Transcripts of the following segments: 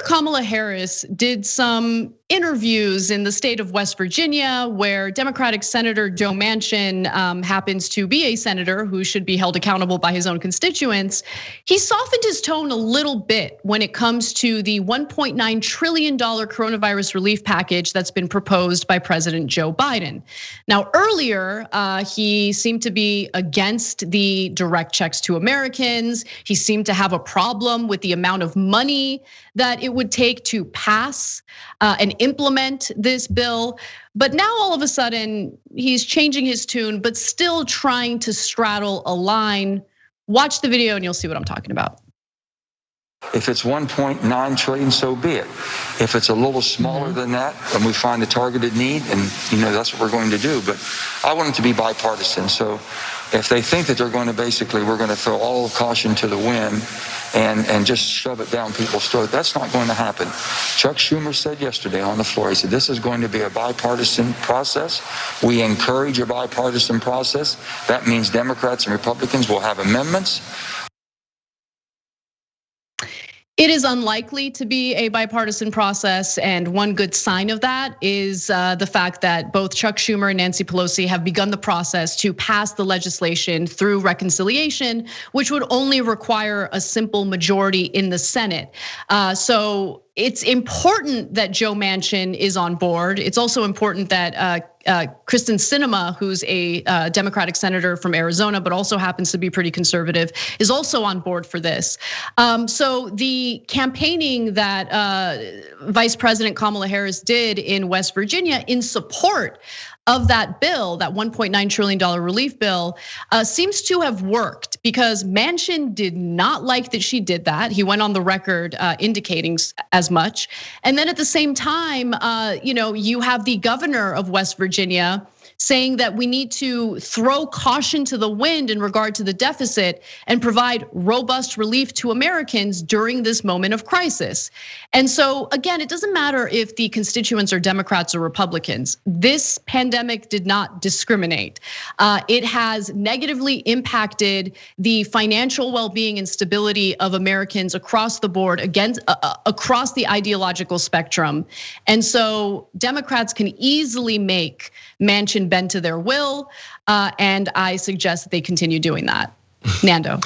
Kamala Harris did some interviews in the state of West Virginia, where Democratic Senator Joe Manchin happens to be a senator who should be held accountable by his own constituents. He softened his tone a little bit when it comes to the $1.9 trillion coronavirus relief package that's been proposed by President Joe Biden. Now, earlier, he seemed to be against the direct checks to Americans. He seemed to have a problem with the amount of money that it would take to pass and implement this bill. But now all of a sudden, he's changing his tune, but still trying to straddle a line. Watch the video and you'll see what I'm talking about. If it's 1.9 trillion, so be it. If it's a little smaller than that, and we find the targeted need, and that's what we're going to do. But I want it to be bipartisan. So if they think that they're going to we're going to throw all caution to the wind and just shove it down people's throat, that's not going to happen. Chuck Schumer said yesterday on the floor, he said, this is going to be a bipartisan process. We encourage a bipartisan process. That means Democrats and Republicans will have amendments. It is unlikely to be a bipartisan process, and one good sign of that is the fact that both Chuck Schumer and Nancy Pelosi have begun the process to pass the legislation through reconciliation, which would only require a simple majority in the Senate. So it's important that Joe Manchin is on board. It's also important that Kristen Sinema, who's a Democratic senator from Arizona, but also happens to be pretty conservative, is also on board for this. So the campaigning that Vice President Kamala Harris did in West Virginia in support of that bill, that $1.9 trillion relief bill, seems to have worked because Manchin did not like that she did that. He went on the record indicating as much. And then at the same time, you have the governor of West Virginia saying that we need to throw caution to the wind in regard to the deficit and provide robust relief to Americans during this moment of crisis. And so again, it doesn't matter if the constituents are Democrats or Republicans. This pandemic did not discriminate. It has negatively impacted the financial well-being and stability of Americans across the board, across the ideological spectrum. And so Democrats can easily make Manchin bend to their will, and I suggest that they continue doing that. Nando.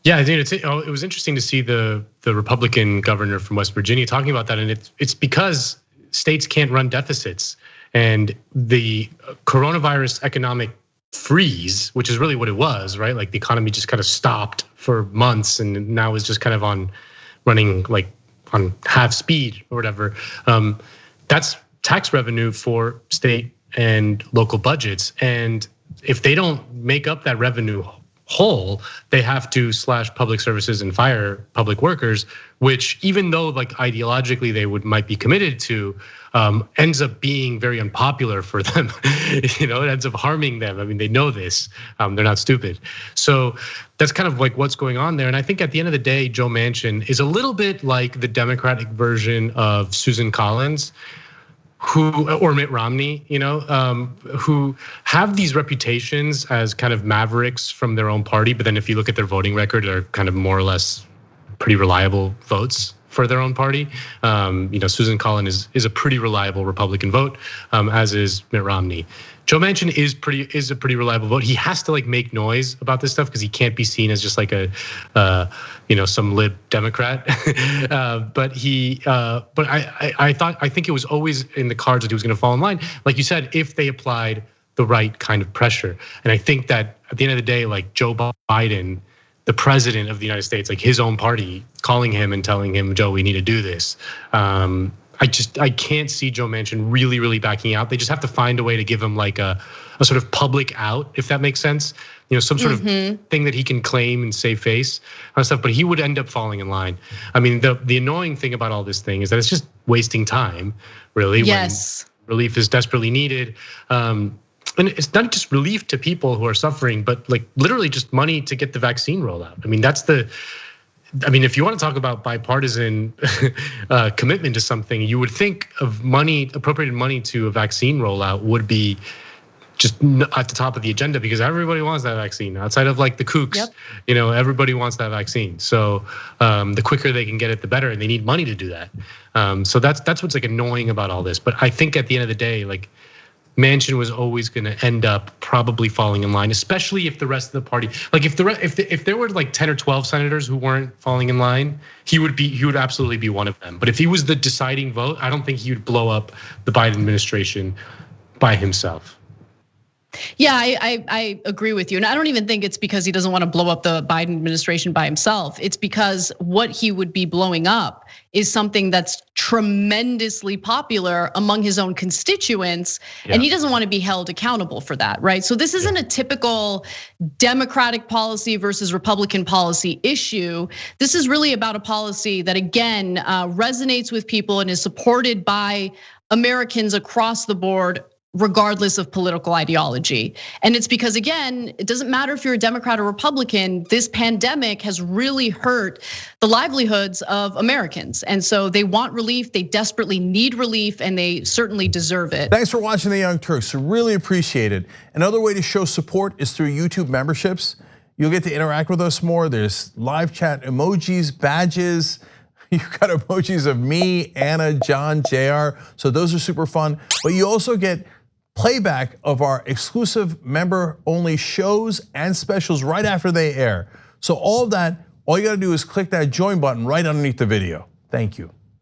Yeah, I think it was interesting to see the Republican governor from West Virginia talking about that, and it's because states can't run deficits, and the coronavirus economic freeze, which is really what it was, right? Like the economy just kind of stopped for months, and now is just kind of running like on half speed or whatever. That's tax revenue for state and local budgets, and if they don't make up that revenue whole, they have to slash public services and fire public workers, which even though like ideologically they might be committed to, ends up being very unpopular for them. It ends up harming them. I mean, they know this. They're not stupid. So that's kind of like what's going on there. And I think at the end of the day, Joe Manchin is a little bit like the Democratic version of Susan Collins, or Mitt Romney, who have these reputations as kind of mavericks from their own party, but then if you look at their voting record, they're kind of more or less pretty reliable votes for their own party. Susan Collins is a pretty reliable Republican vote, as is Mitt Romney. Joe Manchin is a pretty reliable vote. He has to like make noise about this stuff because he can't be seen as just like some lib Democrat. But I think it was always in the cards that he was going to fall in line, like you said, if they applied the right kind of pressure. And I think that at the end of the day, like Joe Biden, the president of the United States, like his own party, calling him and telling him, Joe, we need to do this. I can't see Joe Manchin really backing out. They just have to find a way to give him like a sort of public out, if that makes sense. Some sort of thing that he can claim and save face and stuff. But he would end up falling in line. I mean, the annoying thing about all this thing is that it's just wasting time, really. Yes. When relief is desperately needed. And it's not just relief to people who are suffering, but like literally just money to get the vaccine rolled out. I mean, if you want to talk about bipartisan commitment to something, you would think of appropriated money to a vaccine rollout would be just at the top of the agenda because everybody wants that vaccine. Outside of like the kooks, everybody wants that vaccine. So the quicker they can get it, the better, and they need money to do that. So that's what's like annoying about all this. But I think at the end of the day, like Manchin was always going to end up probably falling in line, especially if the rest of the party, like if there were like 10 or 12 senators who weren't falling in line, he would absolutely be one of them. But if he was the deciding vote, I don't think he would blow up the Biden administration by himself. Yeah, I agree with you. And I don't even think it's because he doesn't want to blow up the Biden administration by himself. It's because what he would be blowing up is something that's tremendously popular among his own constituents. And he doesn't want to be held accountable for that, right? So this isn't a typical Democratic policy versus Republican policy issue. This is really about a policy that, again, resonates with people and is supported by Americans across the board, regardless of political ideology. And it's because, again, it doesn't matter if you're a Democrat or Republican, this pandemic has really hurt the livelihoods of Americans. And so they want relief, they desperately need relief, and they certainly deserve it. Thanks for watching The Young Turks, really appreciate it. Another way to show support is through YouTube memberships. You'll get to interact with us more. There's live chat emojis, badges. You've got emojis of me, Anna, John, JR. So those are super fun. But you also get playback of our exclusive member-only shows and specials right after they air. So all of that, all you gotta do is click that join button right underneath the video. Thank you.